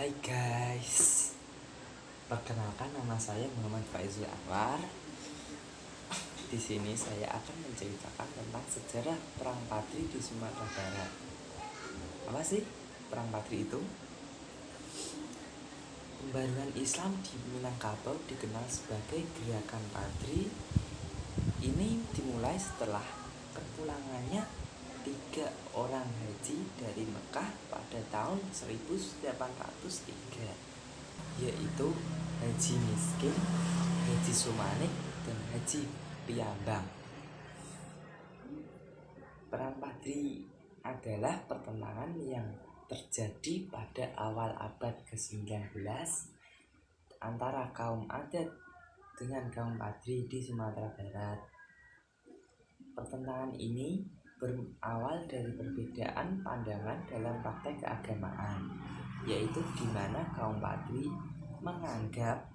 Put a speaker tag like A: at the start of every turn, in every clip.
A: Hai guys, perkenalkan nama saya Muhammad Faizul Anwar. Di sini saya akan menceritakan tentang sejarah Perang Padri di Sumatera Barat. Apa sih Perang Padri itu? Pembaruan Islam di Minangkabau dikenal sebagai Gerakan Padri. Ini dimulai setelah kepulangannya 3 orang haji dari Mekah pada tahun 1803, yaitu Haji Miskin, Haji Sumanik, dan Haji Piambang. Perang Padri adalah pertentangan yang terjadi pada awal abad ke-19 antara kaum adat dengan kaum Padri di Sumatera Barat. Pertentangan ini berawal dari perbedaan pandangan dalam praktek keagamaan, yaitu di mana kaum Padri menganggap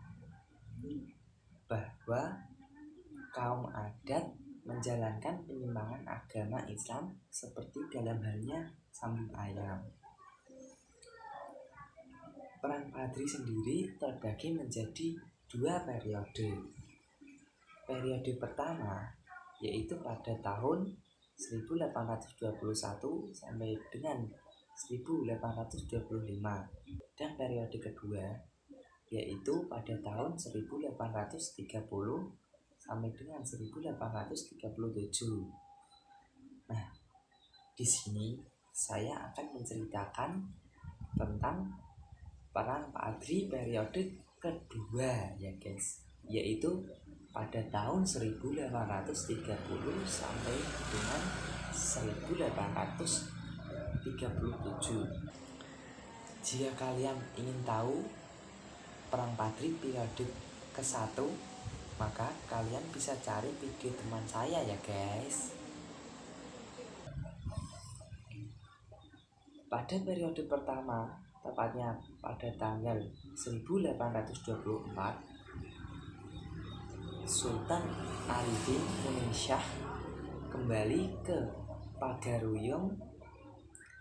A: bahwa kaum adat menjalankan penyimpangan agama Islam seperti dalam halnya sambung ayam. Perang Padri sendiri terbagi menjadi 2 periode. Periode pertama yaitu pada tahun 1821 sampai dengan 1825, dan periode kedua yaitu pada tahun 1830 sampai dengan 1837. Nah, di sini saya akan menceritakan tentang Perang Padri periode kedua ya guys, yaitu pada tahun 1830 sampai dengan 1837. Jika kalian ingin tahu Perang Padri periode ke-1, maka kalian bisa cari video teman saya ya guys. Pada periode pertama, tepatnya pada tanggal 1824, Sultan Arifin Munin Shah kembali ke Pagaruyung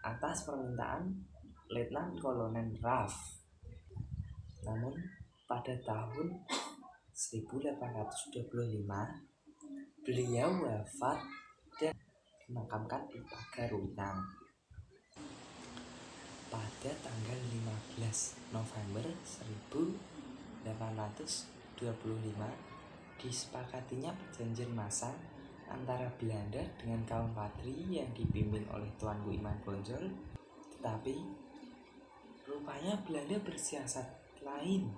A: atas permintaan Letnan Kolonel Raff. Namun pada tahun 1825 beliau wafat dan dimakamkan di Pagaruyung. Pada tanggal 15 November 1825 disepakatinya perjanjian masang antara Belanda dengan kaum Padri yang dipimpin oleh Tuanku Iman Bonjol. Tetapi rupanya Belanda bersiasat lain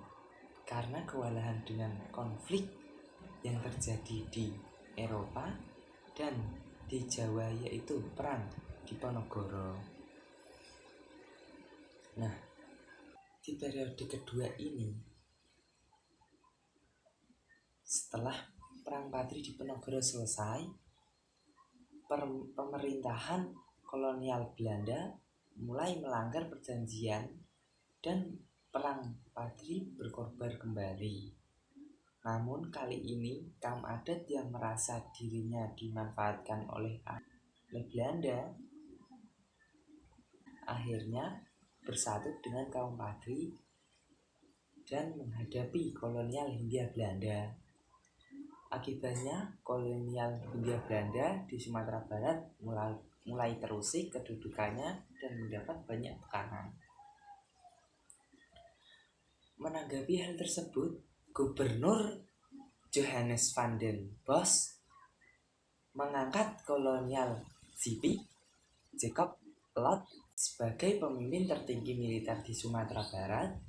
A: karena kewalahan dengan konflik yang terjadi di Eropa dan di Jawa, yaitu perang Diponegoro. Nah, di periode kedua ini, setelah Perang Padri Diponegoro selesai, pemerintahan kolonial Belanda mulai melanggar perjanjian dan Perang Padri berkorban kembali. Namun kali ini kaum adat yang merasa dirinya dimanfaatkan oleh Belanda akhirnya bersatu dengan kaum Padri dan menghadapi kolonial Hindia Belanda. Akibatnya kolonial Hindia Belanda di Sumatera Barat mulai terusik kedudukannya dan mendapat banyak tekanan. Menanggapi hal tersebut, Gubernur Johannes van den Bosch mengangkat kolonial Jacob Lot sebagai pemimpin tertinggi militer di Sumatera Barat,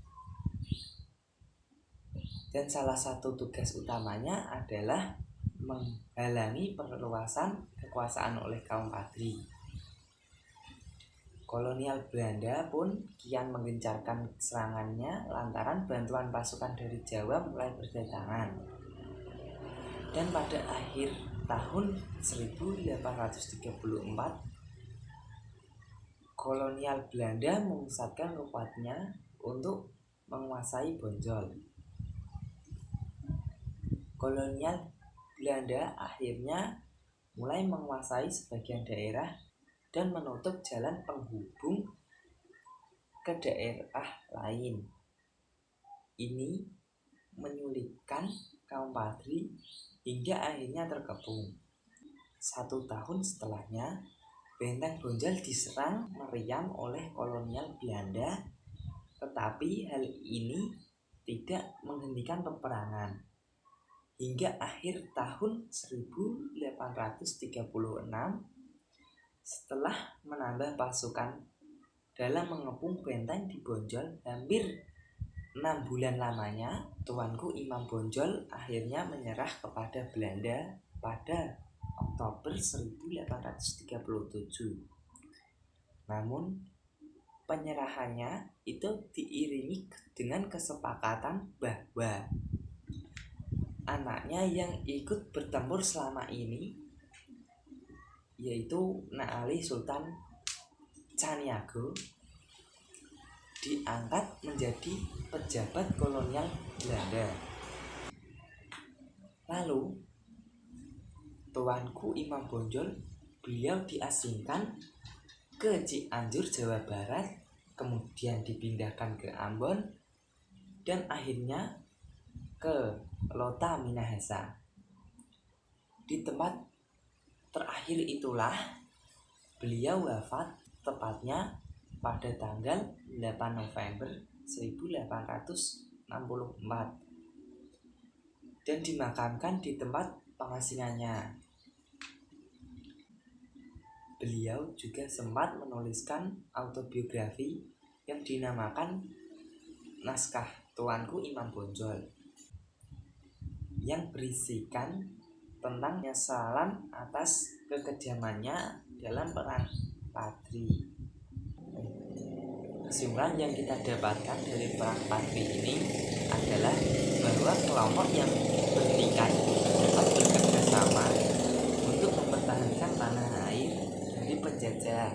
A: dan salah satu tugas utamanya adalah menghalangi perluasan kekuasaan oleh kaum Padri. Kolonial Belanda pun kian menggencarkan serangannya lantaran bantuan pasukan dari Jawa mulai berdatangan. Dan pada akhir tahun 1834, kolonial Belanda memusatkan kekuatannya untuk menguasai Bonjol. Kolonial Belanda akhirnya mulai menguasai sebagian daerah dan menutup jalan penghubung ke daerah lain. Ini menyulitkan kaum Padri hingga akhirnya terkepung. 1 tahun setelahnya, Benteng Bonjol diserang meriam oleh kolonial Belanda, tetapi hal ini tidak menghentikan peperangan. Hingga akhir tahun 1836, setelah menambah pasukan dalam mengepung benteng di Bonjol hampir 6 bulan lamanya, Tuanku Imam Bonjol akhirnya menyerah kepada Belanda pada Oktober 1837. Namun penyerahannya itu diiringi dengan kesepakatan bahwa anaknya yang ikut bertempur selama ini, yaitu Nak Ali Sultan Caniago, diangkat menjadi pejabat kolonial Belanda. Lalu Tuanku Imam Bonjol, beliau diasingkan ke Cianjur, Jawa Barat, kemudian dipindahkan ke Ambon, dan akhirnya ke Lota Minahasa. Di tempat terakhir itulah beliau wafat, tepatnya pada tanggal 8 November 1864, dan dimakamkan di tempat pengasingannya. Beliau juga sempat menuliskan autobiografi yang dinamakan Naskah Tuanku Imam Bonjol, yang berisikan tentang penyesalan atas kekejamannya dalam perang Padri. Kesimpulan yang kita dapatkan dari perang Padri ini adalah bahwa kelompok yang bertikai dapat bekerja sama untuk mempertahankan tanah air dari penjajah.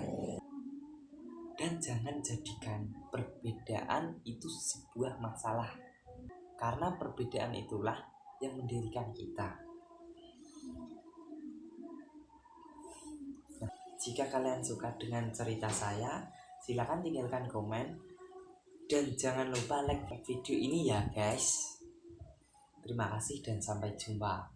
A: Dan jangan jadikan perbedaan itu sebuah masalah, karena perbedaan itulah yang mendirikan kita. Nah, jika kalian suka dengan cerita saya, silakan tinggalkan komen dan jangan lupa like video ini ya guys. Terima kasih dan sampai jumpa.